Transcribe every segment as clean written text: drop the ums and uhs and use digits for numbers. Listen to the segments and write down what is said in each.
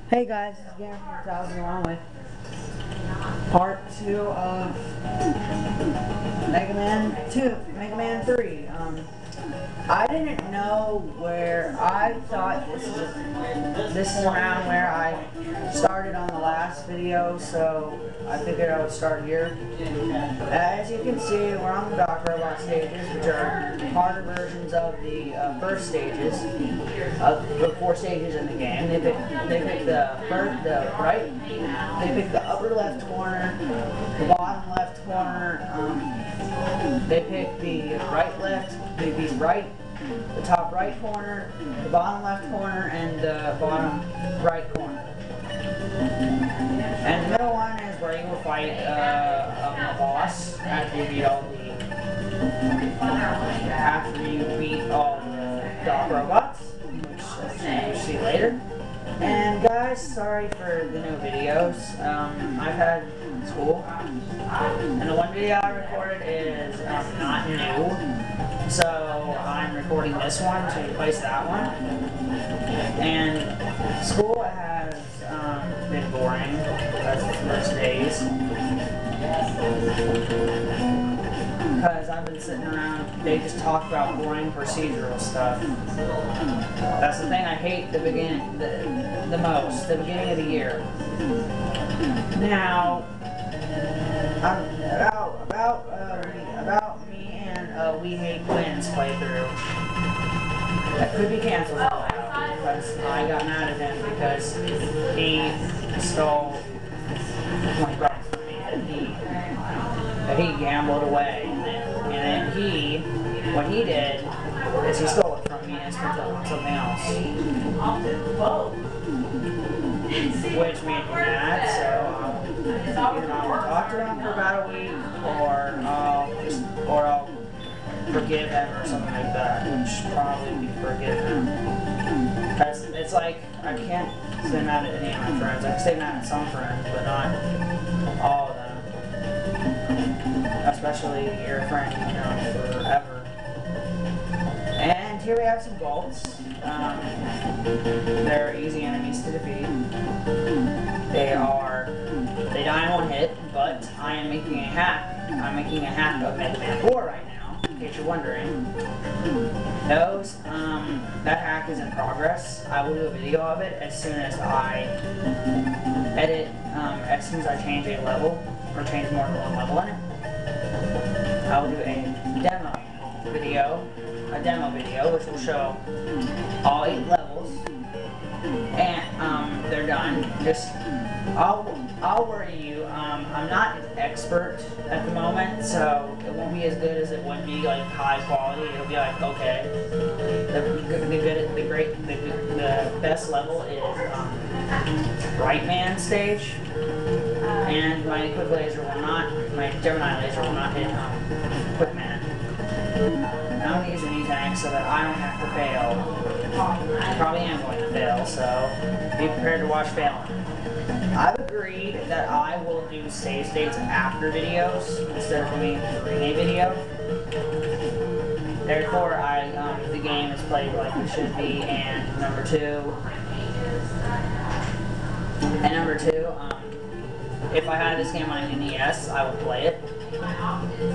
Hey guys, this is Garen from 1000 along with part 2 of Megaman 3. I didn't know where, I thought this is around where I started on the last video, so I figured I would start here. As you can see, we're on the Doc Robot stages, which are harder versions of the first stages, of the 4 stages in the game. They pick the upper left corner, the bottom left corner, they pick the the top right corner, the bottom left corner, and the bottom right corner. And the middle one is where you will fight a boss after you beat all the Doc robots, which you'll see later. And guys, sorry for the new videos. I've had school, and the one video I recorded is not new, so I'm recording this one to replace that one. And school has been boring as the first days, because I've been sitting around, they just talk about boring procedural stuff. That's the thing I hate the beginning the most, the beginning of the year. Now, about me and We Hate Twins playthrough. That could be canceled because I got mad at him because he stole $20 from me that he gambled away, and then what he did is he stole it from me and spent it on something else, which made me mad. So either I'm gonna talk to him for about a week, or I'll forgive him or something like that, which probably be forgive him. Because it's like, I can't stay mad at any of my friends. I can stay mad at some friends, but not all of them. Especially your friend you've known forever. And here we have some bolts. They're easy enemies to defeat. They die in one hit, but I am making a hack. I'm making a hack of Megaman 4 right now, in case you're wondering. That hack is in progress. I will do a video of it as soon as I edit, as soon as I change a level, or change more than one level in it. I will do a demo video, which will show all 8 levels, and they're done. I'll worry you. I'm not an expert at the moment, so it won't be as good as it would be like high quality. It'll be like, okay, the best level is Right Man stage, and my Gemini laser will not hit Quick Man. And I'm using these tanks so that I don't have to fail. I probably am going to fail, so be prepared to watch failing. I've agreed that I will do save states after videos instead of doing during a video. Therefore, the game is played like it should be. And number two, if I had this game on an NES, I would play it.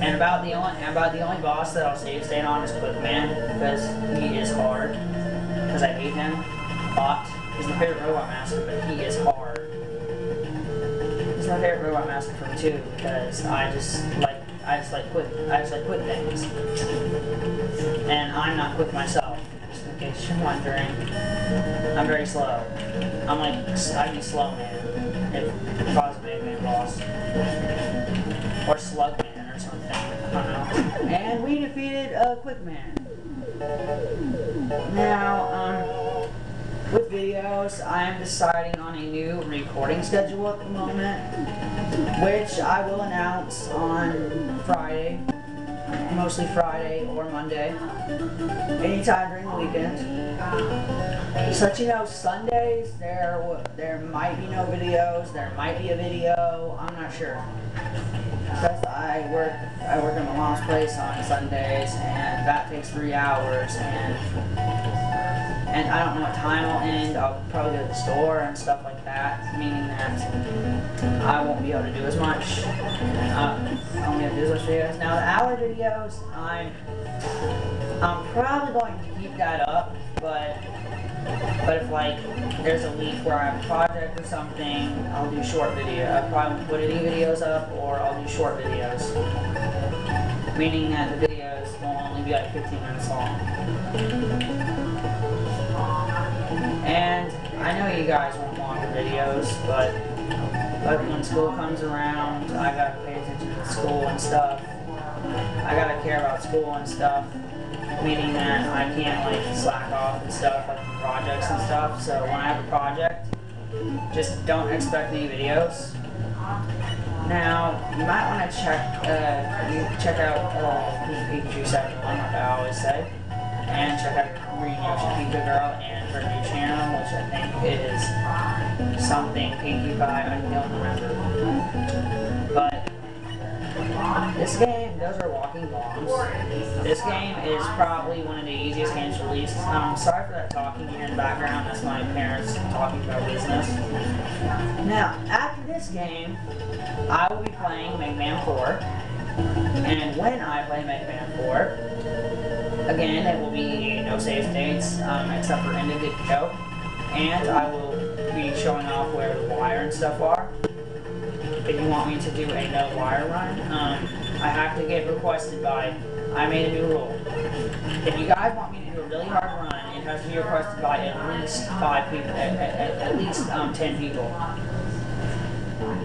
And about the only boss that I'll save state on is Quick Man, because he is hard. Because I hate him a lot. He's my favorite robot master, but he is hard. He's my favorite robot master from 2 because I just like quick things. And I'm not quick myself, just in case you're wondering. I'm very slow. I'd be slow man if I was a Megaman boss. Or Slug Man or something. I don't know. And we defeated Quick Man. Now, with videos, I am deciding on a new recording schedule at the moment, which I will announce on Friday, mostly Friday or Monday, anytime during the weekend. Just to let you know, Sundays there might be no videos, there might be a video, I'm not sure. Because I work at my mom's place on Sundays, and that takes 3 hours, and and I don't know what time I'll end. I'll probably go to the store and stuff like that, meaning that I won't be able to do as much. I won't be able to do as much videos. Now the hour videos, I'm probably going to keep that up, but if like there's a week where I have a project or something, I'll do short video. I probably won't put any videos up, or I'll do short videos, meaning that the videos will only be like 15 minutes long. And I know you guys want longer videos, but when school comes around, I gotta pay attention to school and stuff. I gotta care about school and stuff, meaning that I can't like slack off and stuff, like projects and stuff. So when I have a project, just don't expect any videos. Now, you might want to check out Pikachu 71, like I always say, and check out Green Yoshi Pika Girl and her new channel, which I think is something Pinkie Pie, I don't remember. But this game, those are walking bombs. This game is probably one of the easiest games released. Sorry for that talking here in the background, that's my parents talking about business. Now, after this game, I will be playing Megaman 4, and when I play Megaman 4, again, it will be no save states, except for end of video, and I will be showing off where the wire and stuff are. If you want me to do a no wire run, I have to get requested by, I made a new rule. If you guys want me to do a really hard run, it has to be requested by at least 5 people, at least 10 people.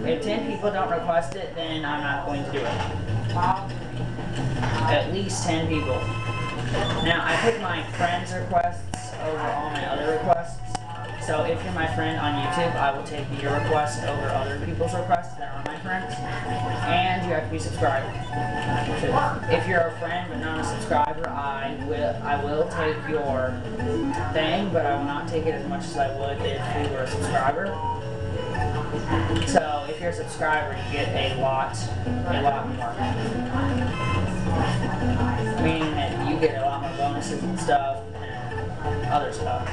If 10 people don't request it, then I'm not going to do it. At least 10 people. Now, I pick my friends' requests over all my other requests. So if you're my friend on YouTube, I will take your request over other people's requests that are my friends. And you have to be subscribed. If you're a friend but not a subscriber, I will take your thing, but I will not take it as much as I would if you were a subscriber. So if you're a subscriber, you get a lot more. Meaning that you get a lot more bonuses and stuff and other stuff.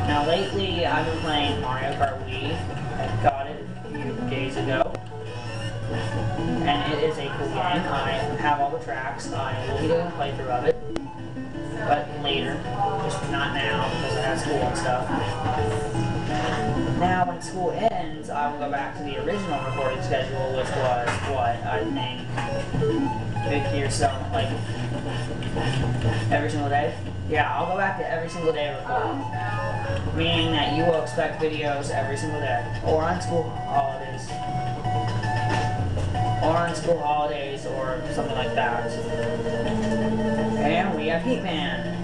Now lately, I've been playing Mario Kart Wii. I got it a few days ago. And it is a cool game. I have all the tracks. I will be doing a playthrough of it. But later. Just not now, because I have school and stuff. Now, when school ends, I will go back to the original recording schedule, which was, what, I think, 50 or so, like, every single day? Yeah, I'll go back to every single day recording. Meaning that you will expect videos every single day. Or on school holidays. Or on school holidays, or something like that. And we have Heatman.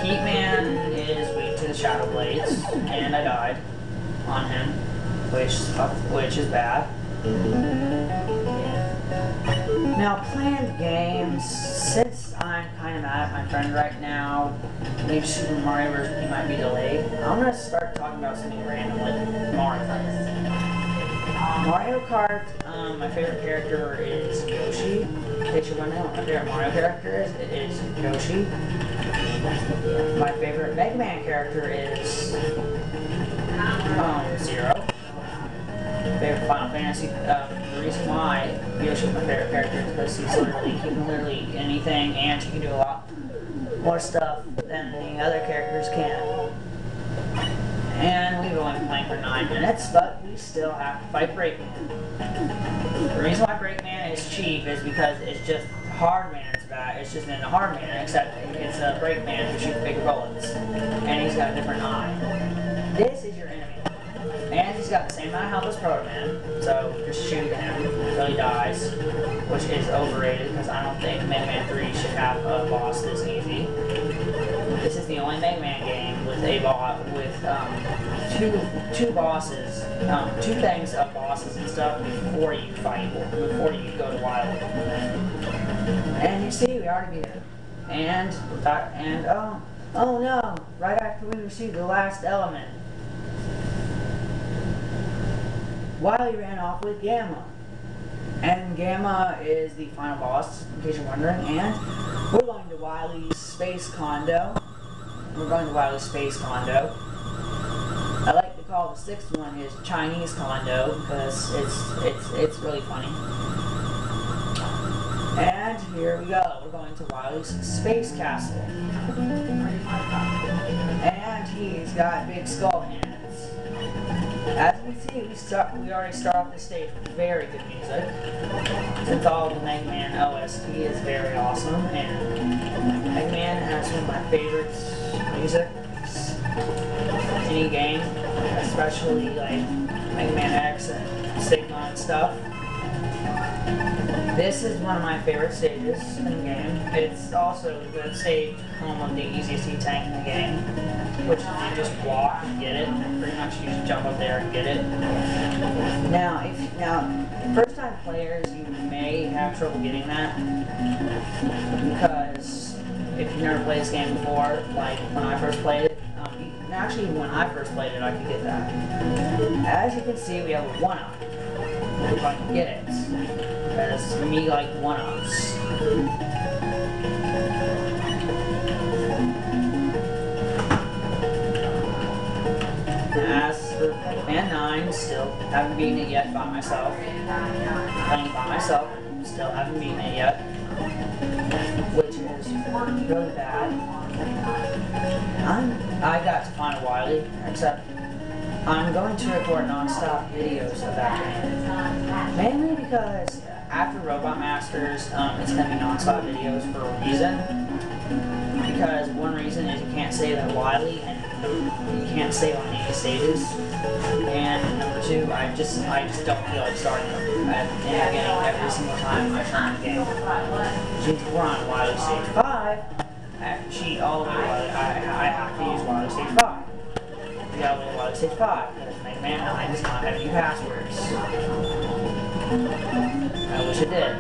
Heatman is weak to the Shadow Blades, and I died on him, which is bad. Now, planned games, since I'm kind of mad at my friend right now, maybe Super Mario Bros. Might be delayed, I'm going to start talking about something random, like Mario Kart. Mario Kart, my favorite character is Yoshi. In case you're wondering what my favorite Mario character is, it is Yoshi. My favorite Mega Man character is Zero. Favorite Final Fantasy, the reason why Yoshi is my favorite character is because he can literally anything, and he can do a lot more stuff than the other characters can. And we've only been playing for 9 minutes, but we still have to fight Breakman. The reason why Breakman is cheap is because it's just Hardman's bad. It's just in a Hardman, except it's a Breakman who shoots bigger bullets. And he's got a different eye. This is your enemy. And he's got the same amount of health as Proto-Man, so just shoot him until he dies, which is overrated because I don't think Mega Man 3 should have a boss this easy. This is the only Mega Man game with a boss with two bosses, two things of bosses and stuff before you fight, before you go to Wily. And you see, we already beat him. And oh no! Right after we received the last element, Wily ran off with Gamma. And Gamma is the final boss, in case you're wondering, and We're going to Wily's Space Condo. We're going to Wily's Space Condo. I like to call the sixth one his Chinese condo because it's really funny. And here we go. We're going to Wily's Space Castle. And he's got big skull hands. As we see, we already start off the stage with very good music. Since all the Megaman OST is very awesome, and Megaman has one of my favorite musics in any game, especially like Mega Man X and Sigma and stuff. This is one of my favorite stages in the game. It's also the stage home of the easiest E-Tank in the game, which is you just walk and get it. Pretty much you just jump up there and get it. Now, first time players, you may have trouble getting that because if you've never played this game before, like when I first played it, actually when I first played it, I could get that. As you can see, we have a 1-up. If I can get it. Because me like 1-ups. As for Megaman 9, still haven't beaten it yet by myself. Playing by myself, still haven't beaten it yet. Which is really bad. I got to find a Wily, except I'm going to record non-stop videos of that game. Mainly because after Robot Masters, it's going to be non-stop videos for a reason. Because one reason is you can't save that Wily, and you can't save on any stages. And number two, I just don't feel like starting them at the beginning every single time I start the game. Since we're on Wily Stage 5, I have to cheat all the way. I have to use Wily Stage 5. We got Wily Stage 5 because Megaman 9 does not have any passwords. I wish it did.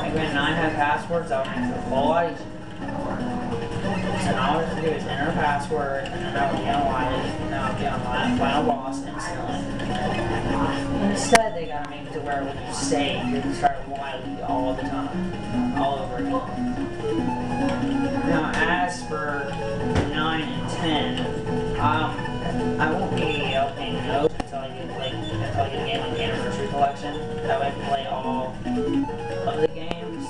Megaman 9 had passwords, that would make it a whole lot easier. So all I have to do is enter a password, and then that would be on Wily, and that would be on my final boss instantly. Instead, they gotta make it to where when you save, you can start Wily all the time. All over again. Now, as for 9 and 10, I won't be opening those until I get the game on the Anniversary Collection. That way I can play all of the games.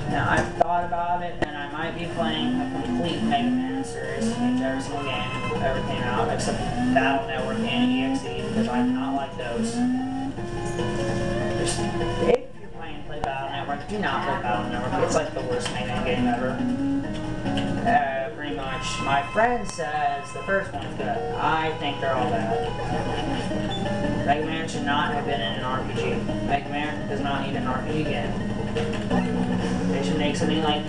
Now, I've thought about it, and I might be playing a complete Mega Man series against every single game that ever came out, except Battle Network and EXE, because I do not like those. If you're planning to play Battle Network, do not play Battle Network. It's like the worst Mega Man game ever. Pretty much. My friend says the first one's good. I think they're all bad. Mega Man should not have been in an RPG. Mega Man does not need an RPG game. They should make something like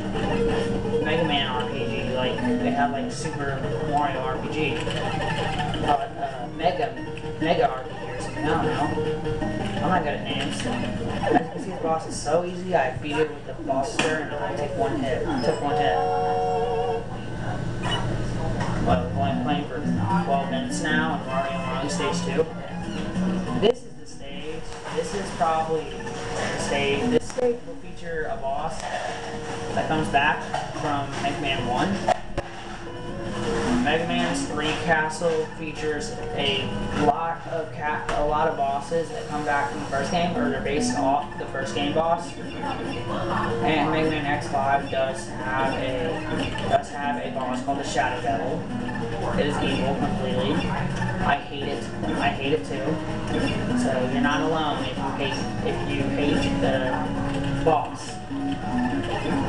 Mega Man RPG, like they have like Super Mario RPG. Mega RPG or something, I don't know. I'm not good at names. As you can see, the boss is so easy, I beat it with the Buster and I only take one hit. Took one hit. Well, we've only playing for 12 minutes now, and we're already on Wily Stage 2. This is the stage. This is probably the stage. This stage will feature a boss that comes back from Mega Man 1. Mega Man's 3 Castle features a lot of bosses that come back from the first game, or they're based off the first game boss. And Mega Man X5 does have a boss called the Shadow Devil. It is evil completely. I hate it. I hate it too. So you're not alone if you hate the boss.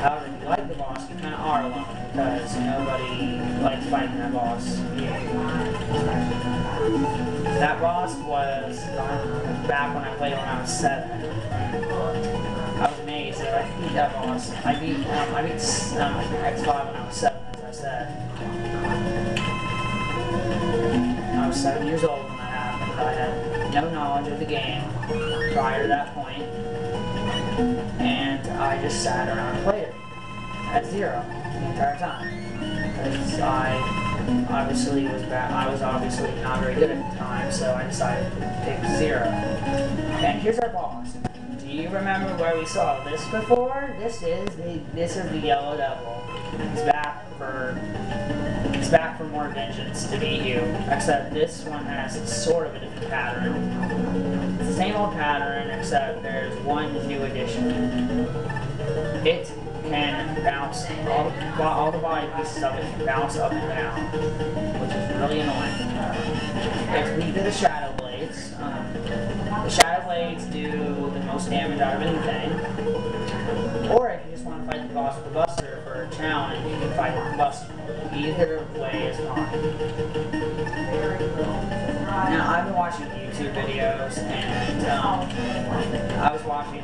However, if you like the boss, you kind of are alone because nobody likes fighting that boss. That boss was back when I played when I was 7. I was amazed that I could beat that boss. I beat X5 when I was 7, as I said. I was 7 years old when that happened, but I had no knowledge of the game prior to that point, and I just sat around and played it at 0 the entire time. Because I was obviously not very good at the time, so I decided to pick 0. And here's our boss. Do you remember where we saw this before? This is the Yellow Devil. He's back for more vengeance to beat you. Except this one has sort of a different pattern. It's the same old pattern, except there's one new addition. It can bounce all the body pieces of it can bounce up and down, which is really annoying. It's weak to the Shadow Blades. The Shadow Blades do the most damage out of anything. Or if you just want to fight the boss with the Buster for a challenge, you can fight with the Buster. Either way is fine. Now, I've been watching YouTube videos, and I was watching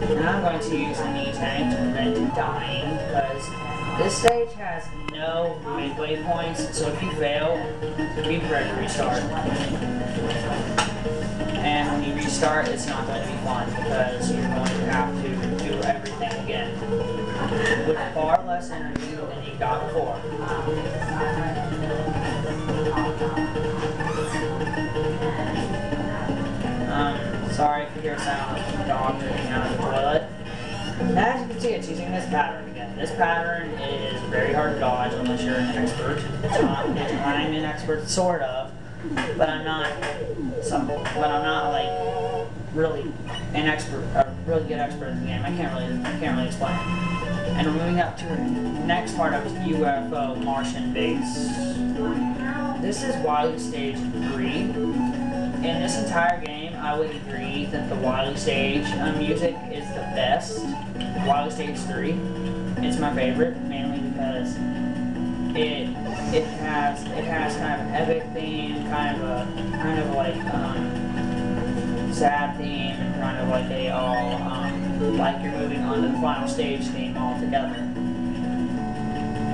and I'm going to use a knee tank to prevent dying, because this stage has no midway points, so if you fail, be prepared to restart. And when you restart, it's not going to be fun, because you're going to have to do everything again, with far less energy than you got before. Sorry if you hear a sound like a dog drinking out of the toilet. As you can see, it's using this pattern again. This pattern is very hard to dodge unless you're an expert. I'm an expert, sort of, but I'm not like really an expert, a really good expert in the game. I can't really explain it. And we're moving up to the next part of UFO Martian base. This is Wily Stage 3. In this entire game, I would agree that the Wily Stage music is the best. Wily Stage 3. It's my favorite, mainly because it has kind of an epic theme, kind of like sad theme, and kind of like a like you're moving on to the final stage theme altogether,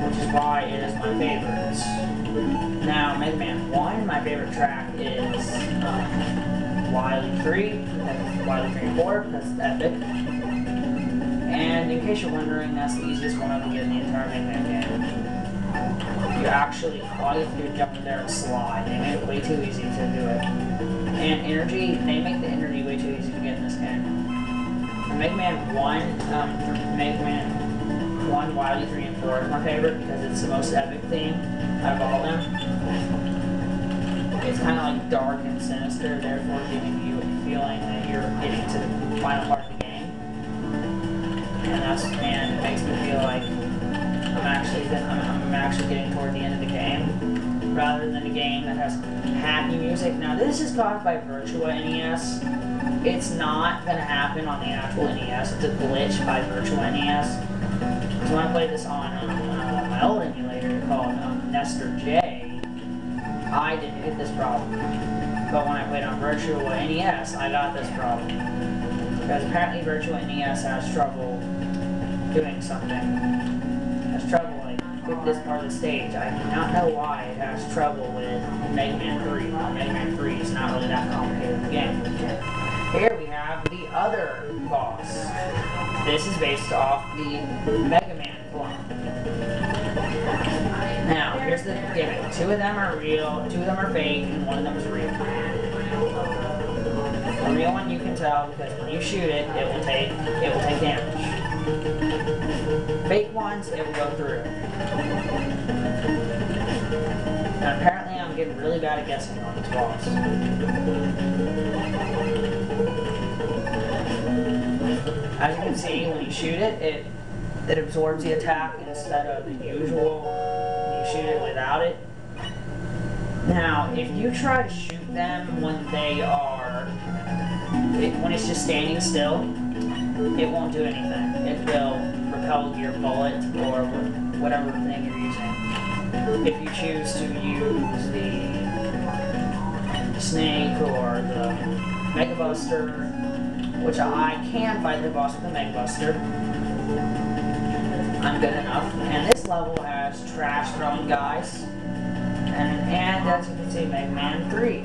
which is why it is my favorite. Now, Megaman 1, my favorite track is Wily 3, Wily 3 and 4, because it's epic. And in case you're wondering, that's the easiest one to get in the entire Megaman game. You actually, all you have to do is jump in there and slide. They make it way too easy to do it. And energy, they make the energy way too easy to get in this game. Megaman 1, Wily 3 and 4 is my favorite because it's the most epic theme out of all of them. It's kind of like dark and sinister, therefore giving you a feeling that you're getting to the final part of the game. And it makes me feel like I'm actually getting toward the end of the game, rather than a game that has happy music. Now, this is caused by Virtua NES. It's not going to happen on the actual NES. It's a glitch by Virtua NES. So when I played this on my old emulator called Nestor J, I didn't get this problem. But when I played on Virtua NES, I got this problem. Because apparently Virtua NES has trouble doing something. It has trouble with this part of the stage. I do not know why it has trouble with Mega Man 3. Mega Man 3 is not really that complicated of a game. Here we have the other boss. This is based off the Mega Man clone. Now, here's the gimmick. 2 of them are real, 2 of them are fake, and 1 of them is real. The real one you can tell because when you shoot it, it will take damage. Fake ones, it will go through. Now, apparently I'm getting really bad at guessing on this boss. As you can see, when you shoot it, it absorbs the attack instead of the usual when you shoot it without it. Now, if you try to shoot them when when it's just standing still, it won't do anything. It will repel your bullet or whatever thing you're using. If you choose to use the snake or the Mega Buster, which I can fight the boss with the Mega Buster, I'm good enough. And this level has trash throwing guys. And as you can see, Mega Man 3.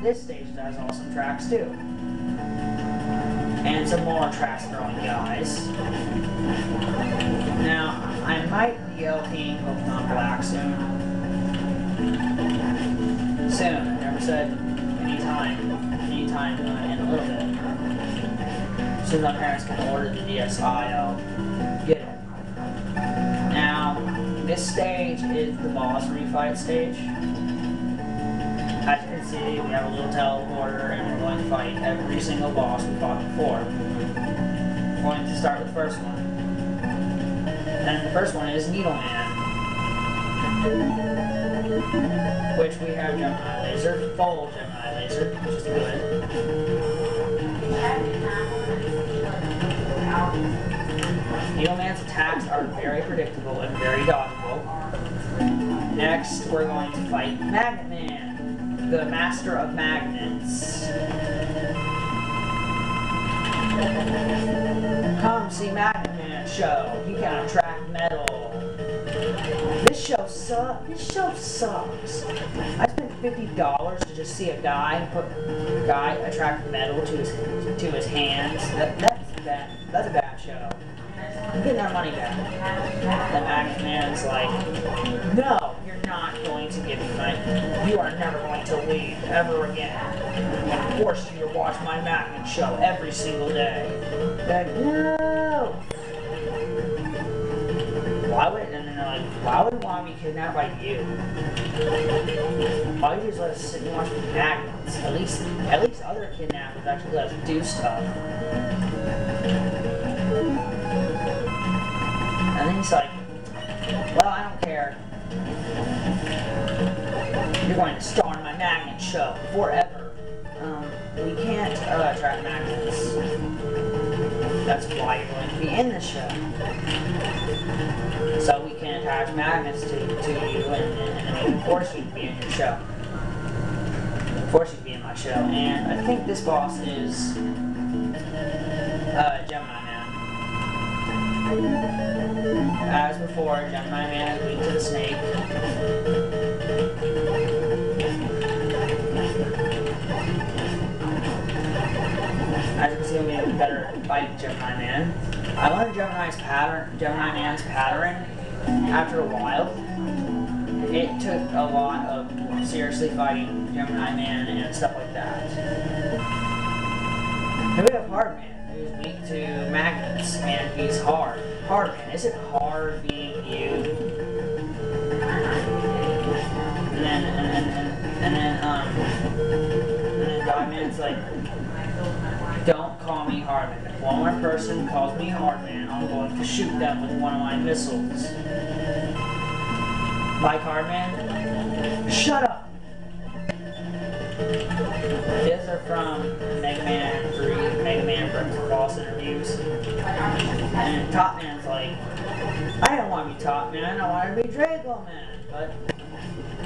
This stage has awesome tracks too. And some more trash throwing guys. Now, I might be LPing Pokemon Black soon. Soon. I never said anytime. time in a little bit. As soon as my parents can order the DSi, I'll get it. Now, this stage is the boss refight stage. As you can see, we have a little teleporter and we're going to fight every single boss we fought before. We're going to start with the first one. And the first one is Needleman, which we have Gemini Laser, full Gemini Laser, which is good. Needleman's attacks are very predictable and very dodgeable. Next, we're going to fight Megaman, the master of magnets. Come see Megaman show. He can attract metal. This show sucks. I spent $50 to just see a guy attract metal to his hands. That's bad. That's a bad show. I'm getting our money back. The Magnet Man's like, no, you're not going to give me money. You are never going to leave ever again. I'm going to force you to watch my Magnet show every single day. Like, no. Why would you want to be kidnapped by you? Why would you just let us sit and watch magnets? At least other kidnappers actually let us do stuff. And then he's like, well, I don't care. You're going to star in my magnet show forever. We can't attract magnets. That's why you're going to be in the show. So we can attach magnets to you and force you to be in your show. Force you to be in my show. And I think this boss is Gemini Man. As before, Gemini Man is weak to the snake. As you can see, we have a better fight Gemini Man. I learned Gemini Man's pattern after a while. It took a lot of seriously fighting Gemini Man and stuff like that. Then we have Hard Man, who's weak to magnets, and he's hard. Hard Man, is it hard being you? And then God Man's like, don't call me Hardman. If one more person calls me Hardman, I'm going to shoot them with one of my missiles. Like Hardman, shut up! These are from Megaman 3, Megaman Brooks boss interviews. And Top Man's like, I don't want to be Top Man, I want to be Draco Man.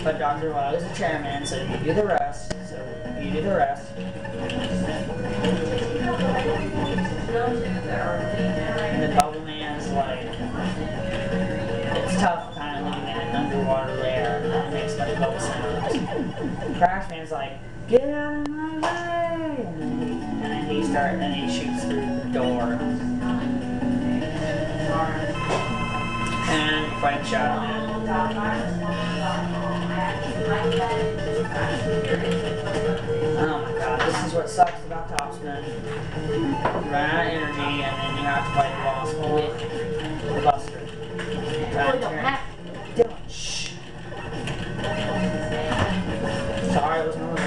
But Dr. Wily is the chairman, so you do the rest. And the Bubble Man's like, it's tough kind of living in an underwater lair, and it makes much bubble sounds. Crash Man's like, get out of my way! And then he shoots through the door. And fight Shadow Man. Oh my god, this is what sucks about Topspin. You run out of energy and then you have to fight the boss with the Buster. Dylan, shh. Sorry, it was no one.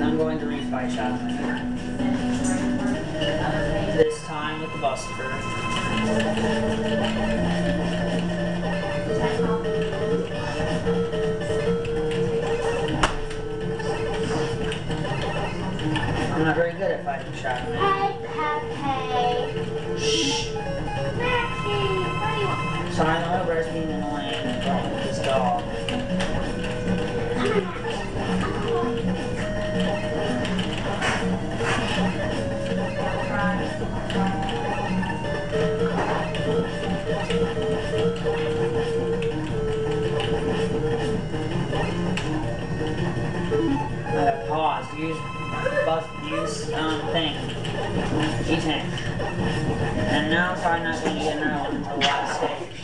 I'm going to refight Shadow Man. This time with the Buster. I'm not very good at fighting Shadow Man. Hey. Shh. Maxie, what do you want? Sorry, I know Bear's being annoying and going with his dog. Pause. Use thing. E-tank. And now I'm probably not going to get another one until the last stage.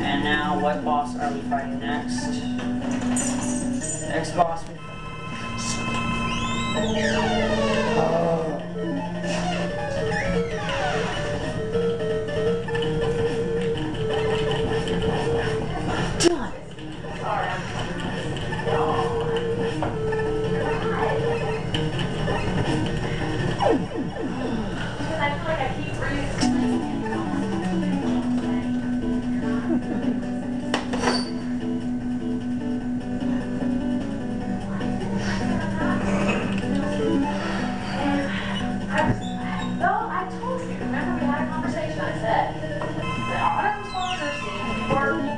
And now, what boss are we fighting next? Next boss we oh. Done. I feel like I keep re-explaining it. I told you, remember we had a conversation, I said, the autoresponder seems working.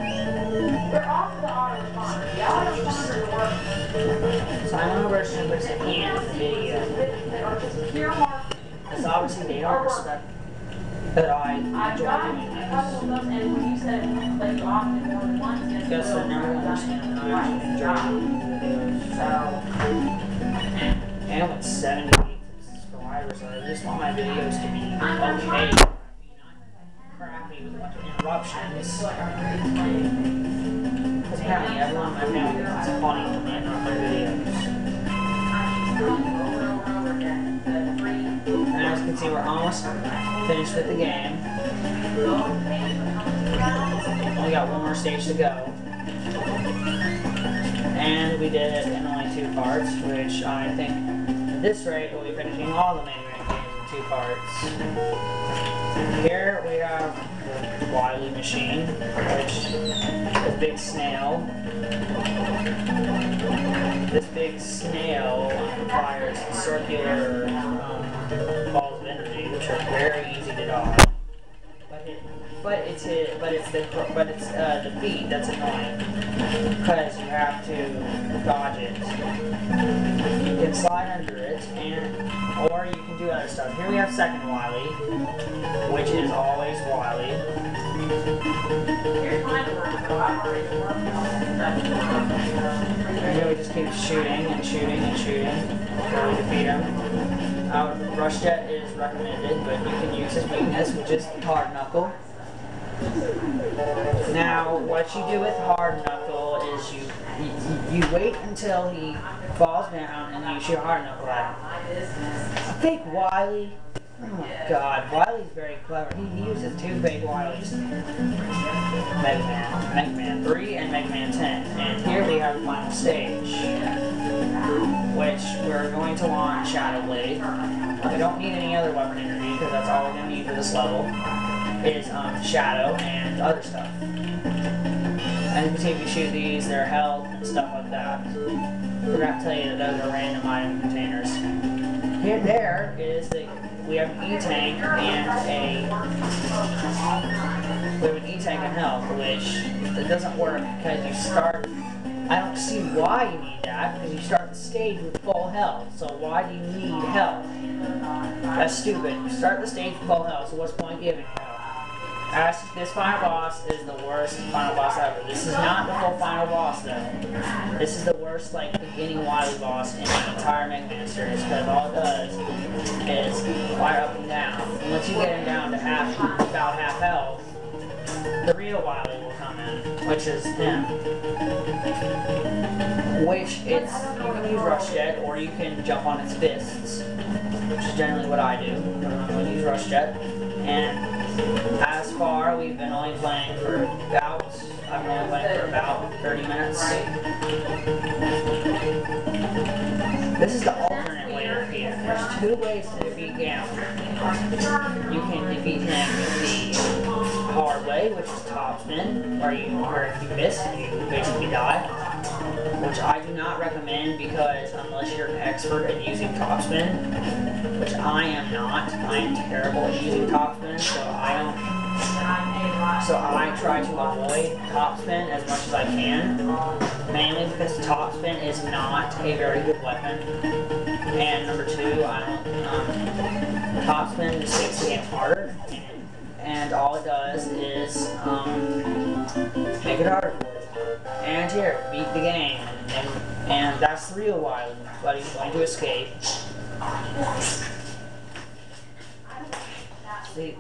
We're off the autoresponder. The autoresponder is working. So I'm over Super in the video. They are just pure marketing. Because obviously they don't respect that I I've enjoy got doing a couple of this. those, and when you said that you opted more than once, it's Guess they're never going to understand that I actually enjoy doing videos. So, And with 78 subscribers, I just want my videos to be okay. Not crappy with a bunch of interruptions. Because apparently everyone in my family thinks it's funny to me on my videos. And as you can see, we're almost finished with the game. Only got one more stage to go. And we did it in only 2 parts, which I think at this rate we'll be finishing all the Megaman games in 2 parts. Here we have the Wily machine, which is a big snail. This big snail fires circular balls of energy, which are very easy to dodge. But it's the feet that's annoying, because you have to dodge it. You can slide under it, or you can do other stuff. Here we have second Wily, which is always Wily. here's my number, so I've already worked on that. And here we just keep shooting and shooting and shooting until we defeat him. Rush Jet is recommended, but you can use his weakness, which is Hard Knuckle. Now, what you do with Hard Knuckle is you wait until he falls down and you shoot Hard Knuckle at him. Fake Wily. Oh my god, Wily's very clever. He uses 2 fake Wilys. Megaman 3 and Megaman 10. And here we have the final stage, which we're going to launch Shadow Blade. We don't need any other weapon energy because that's all we're going to need for this level. Is Shadow and other stuff. And you can see if you shoot these, their health and stuff like that. Forgot to tell you that those are random item containers. Here, there is we have an E-tank and an E-tank and health, which it doesn't work because you start. I don't see why you need that, because you start the stage with full health. So why do you need health? That's stupid. You start the stage with full health, so what's the point giving you health? This final boss is the worst final boss ever. This is not the full final boss though. This is the worst beginning Wily boss in the entire Megaman series, because all it does is fire up and down. And once you get him down to about half health, the real Wily will come in, which is him. You can use Rush Jet, or you can jump on its fists, which is generally what I do. I'm going to use Rush Jet. And as far, we've been only playing for about 30 minutes. This is the alternate way to defeat him. There's 2 ways to defeat Ganon. You can defeat him the hard way, which is topspin, where if you miss, you basically die. Which I do not recommend, because unless you're an expert at using topspin, which I am not, I am terrible at using topspin, so I try to avoid topspin as much as I can, mainly because topspin is not a very good weapon. And number 2, topspin just makes the game harder, and all it does is make it harder for you. And here, beat the game, and that's the real Wily, but he's going to escape.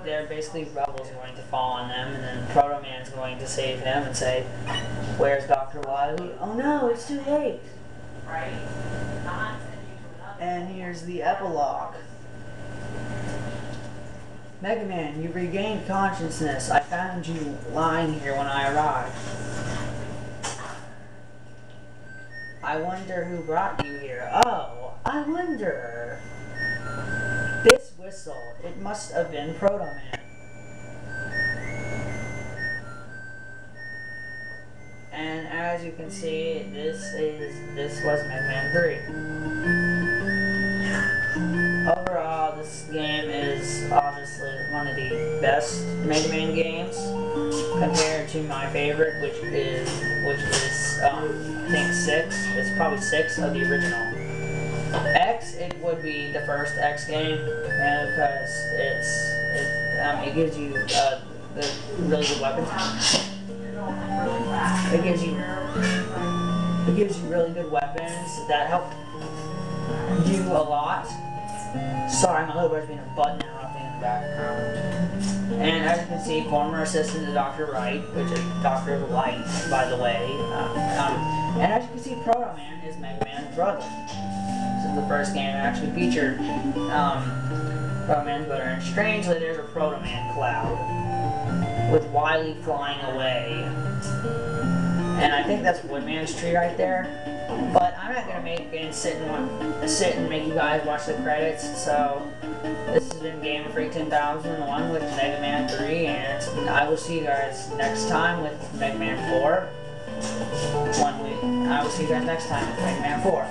they're basically rebels going to fall on them, and then Proto Man's going to save him and say, "Where's Dr. Wily? Oh no, it's too late." Right? And here's the epilogue. Megaman, you regained consciousness. I found you lying here when I arrived. I wonder who brought you here. Oh, I wonder. This whistle, it must have been Proto Man. And as you can see, this was Megaman 3. Overall, this game is obviously one of the best Mega Man games compared to my favorite, which is I think 6. It's probably 6 of the original. X, it would be the first X game, because it gives you the really good weapons. It gives you really good weapons that help you a lot. Sorry, my little brother's being a button interrupting in the background. And as you can see, former assistant to Dr. Wright, which is Dr. Light, by the way. And as you can see, Proto Man is Mega Man's brother. This is the first game that actually featured Proto Man's brother. And strangely, there's a Proto Man cloud with Wily flying away. And I think that's Woodman's tree right there. But I'm not gonna sit and make you guys watch the credits. So this has been Game Freak 10,001 with Mega Man 3, and I will see you guys next time with Mega Man 4. I will see you guys next time with Mega Man 4.